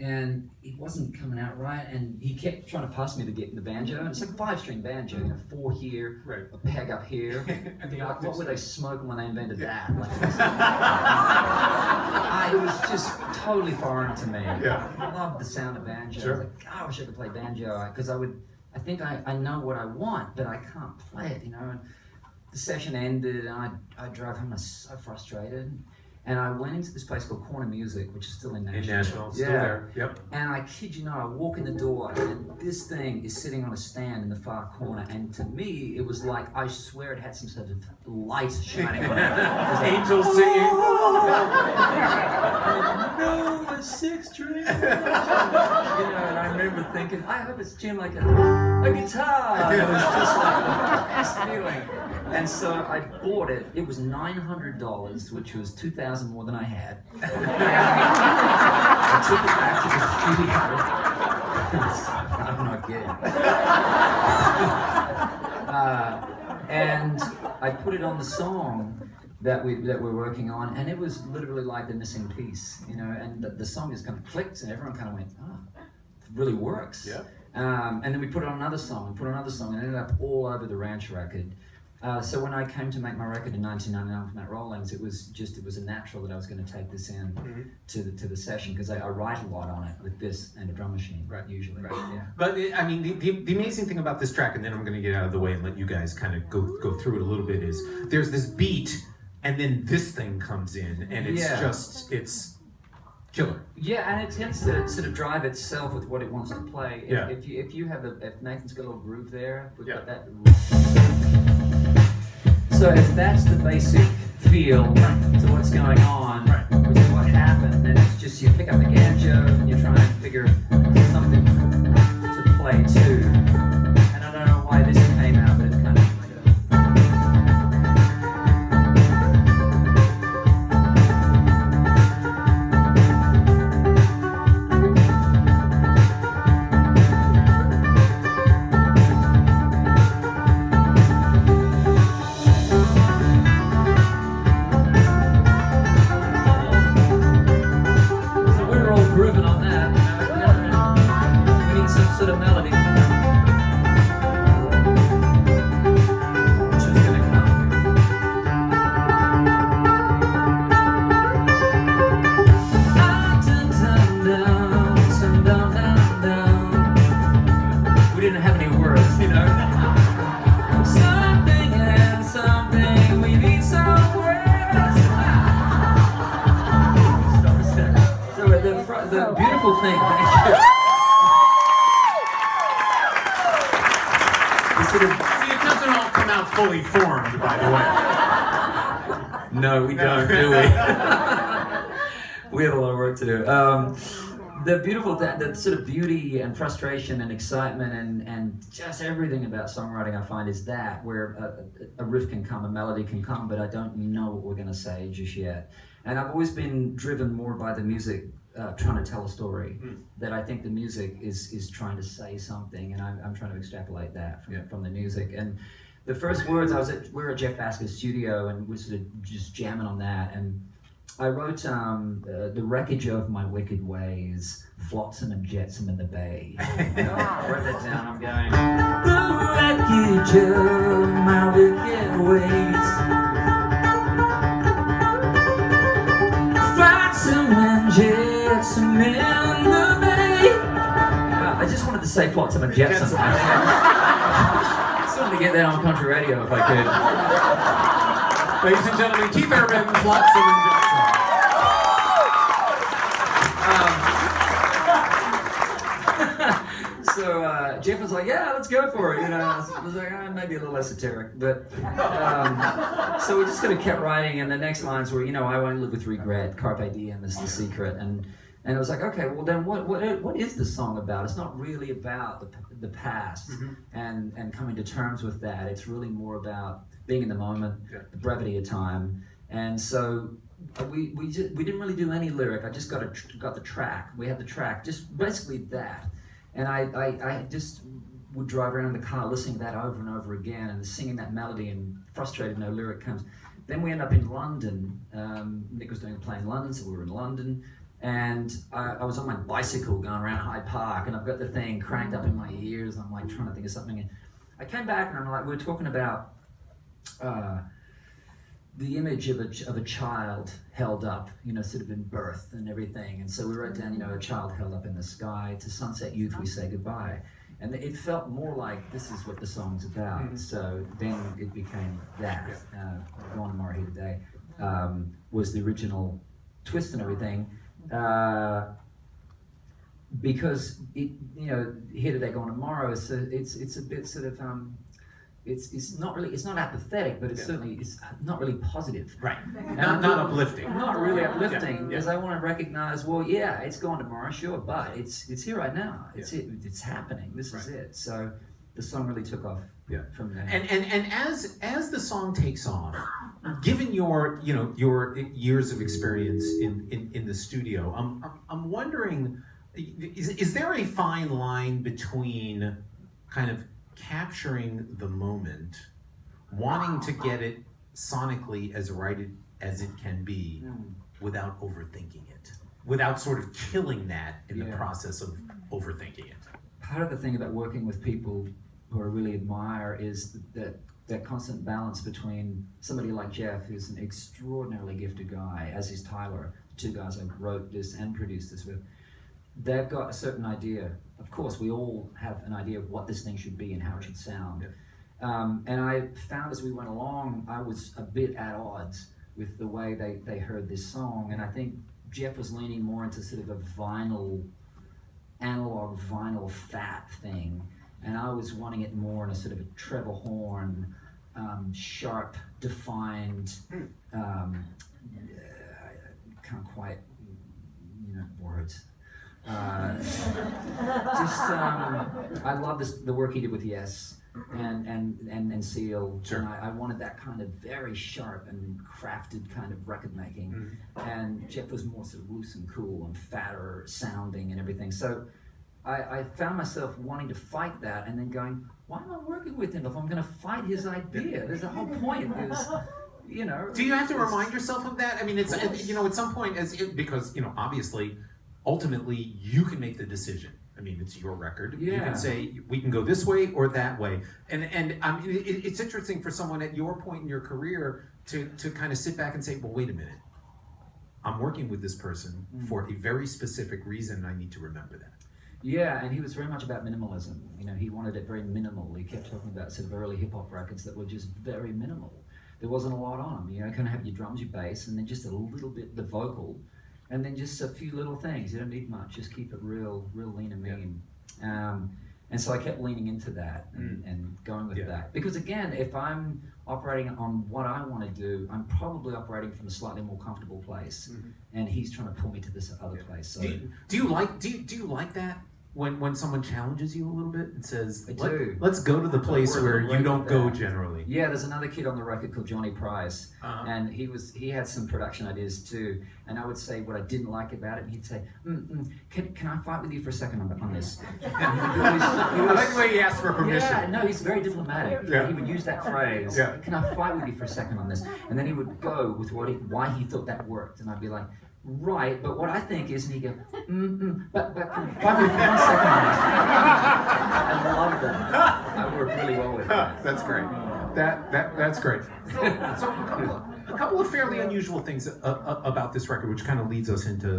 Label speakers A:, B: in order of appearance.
A: and it wasn't coming out right, and he kept trying to pass me the banjo, and it's like a 5-string banjo, 4 here, a peg up here.
B: And the
A: like, what were they smoking when they invented that? Like, it was just totally foreign to me. I loved the sound of banjo. I was like, I wish I could play banjo, because I think I know what I want, but I can't play it, And the session ended, and I drove home. I was so frustrated. And I went into this place called Corner Music, which is still in Nashville.
B: In Nashville, still there. Yep.
A: And I kid you not, I walk in the door, and this thing is sitting on a stand in the far corner. And to me, it was like, I swear it had some sort of light shining on it.
B: Angels singing.
A: No, a 6-string. And I remember thinking, I hope it's tuned like a guitar. It was just like the best feeling. And so I bought it. It was $900, which was $2,000 more than I had. I took it back to the studio. I'm not kidding. And I put it on the song that we're working on, and it was literally like the missing piece, And the song just kind of clicked, and everyone kind of went, "Oh, it really works."
B: Yeah.
A: And then we put on another song, and it ended up all over the Ranch record. So when I came to make my record in 1999 with Matt Rawlings, it was a natural that I was going to take this in to the session, because I write a lot on it with this and a drum machine, usually. Right. Yeah.
B: But I mean, the amazing thing about this track, and then I'm going to get out of the way and let you guys kind of go through it a little bit, is there's this beat, and then this thing comes in, and it's killer.
A: Yeah, and it tends to sort of drive itself with what it wants to play. If Nathan's got a little groove there, we've got that. So if that's the basic feel to what's going on, which is what happened, then it's just you pick up the ganjo and you try and figure something to play too. And I don't know why this came out, but it's kind of like the beautiful thing.
B: See, it doesn't all come out fully formed, by the way.
A: No, we don't, do we? We have a lot of work to do. The beautiful thing, the sort of beauty and frustration and excitement and just everything about songwriting, I find, is that where a riff can come, a melody can come, but I don't know what we're going to say just yet. And I've always been driven more by the music trying to tell a story, that I think the music is trying to say something, and I'm trying to extrapolate that from the music. And the first words, we were at Jeff Basker's studio, and we're sort of just jamming on that, and I wrote the wreckage of my wicked ways, flotsam and jetsam in the bay. I wrote that down, I'm going, the wreckage of my wicked ways, flotsam and jetsam in the bay. I just wanted to say flotsam and jetsam. I just wanted to get that on country radio if I could.
B: Ladies and gentlemen, Keith Urban, flotsam and jetsam.
A: So Jeff was like, yeah, let's go for it. I was like, maybe a little esoteric, but so we just kind of kept writing, and the next lines were, I won't live with regret, carpe diem is the secret, and it was like, okay, well then what is the song about? It's not really about the past and coming to terms with that. It's really more about being in the moment, the brevity of time, and so we didn't really do any lyric. I just got the track. We had the track, just basically that. And I just would drive around in the car listening to that over and over again and singing that melody, and frustrated no lyric comes. Then we end up in London. Nick was doing a play in London, so we were in London. And I was on my bicycle going around Hyde Park, and I've got the thing cranked up in my ears. I'm like trying to think of something. And I came back, and I'm like, we were talking about the image of a child held up, sort of in birth and everything. And so we wrote down, a child held up in the sky. To sunset youth we say goodbye. And it felt more like this is what the song's about. Mm-hmm. So then it became that. Gone Tomorrow, Here Today was the original twist and everything. Because Here Today, Gone Tomorrow, so it's a bit sort of it's not apathetic, but it's certainly it's not really positive.
B: Right. Not uplifting.
A: Not really uplifting, because I want to recognize, well, yeah, it's gone tomorrow, sure, but it's here right now. It's happening. This is it. So the song really took off from there.
B: And as the song takes off, given your years of experience in the studio, I'm wondering, is there a fine line between kind of capturing the moment, wanting to get it sonically as right as it can be, without overthinking it, without sort of killing that in the process of overthinking it?
A: Part of the thing about working with people who I really admire is that constant balance between somebody like Jeff, who's an extraordinarily gifted guy, as is Tyler, two guys I wrote this and produced this with. They've got a certain idea. Of course, we all have an idea of what this thing should be and how it should sound. And I found as we went along, I was a bit at odds with the way they heard this song. And I think Jeff was leaning more into sort of a analog vinyl fat thing. And I was wanting it more in a sort of a treble horn, sharp, defined, can't quite, words. I love the work he did with Yes and Seal.
B: Sure.
A: And I wanted that kind of very sharp and crafted kind of record making. And Jeff was more sort of loose and cool and fatter sounding and everything. So I found myself wanting to fight that, and then going, why am I working with him if I'm going to fight his idea? There's the whole point.
B: Do you have to remind yourself of that? I mean, it's at some point, because obviously, ultimately, you can make the decision. I mean, it's your record. You can say we can go this way or that way, and it's interesting for someone at your point in your career to kind of sit back and say, well, wait a minute, I'm working with this person for a very specific reason, and I need to remember that.
A: Yeah, and he was very much about minimalism. He wanted it very minimal. He kept talking about sort of early hip hop records that were just very minimal. There wasn't a lot on them. Kind of have your drums, your bass, and then just a little bit the vocal, and then just a few little things. You don't need much. Just keep it real lean and mean. And so I kept leaning into that and going with that. Because again, if I'm operating on what I want to do, I'm probably operating from a slightly more comfortable place, and he's trying to pull me to this other place. So
B: do you like that? When someone challenges you a little bit and says, let's go to the place where you don't go generally.
A: Yeah, there's another kid on the record called Johnny Price, and he had some production ideas too, and I would say what I didn't like about it, and he'd say, can I fight with you for a second on this?
B: I like the way he asked for permission.
A: Yeah, no, he's very diplomatic.
B: Yeah.
A: He would use that phrase, can I fight with you for a second on this? And then he would go with why he thought that worked, and I'd be like, right, but what I think is, and he'd go, but can you fight with me 1 second on this? I love that. I work really well with that.
B: That's great. That's great. So a couple of fairly unusual things about this record, which kind of leads us into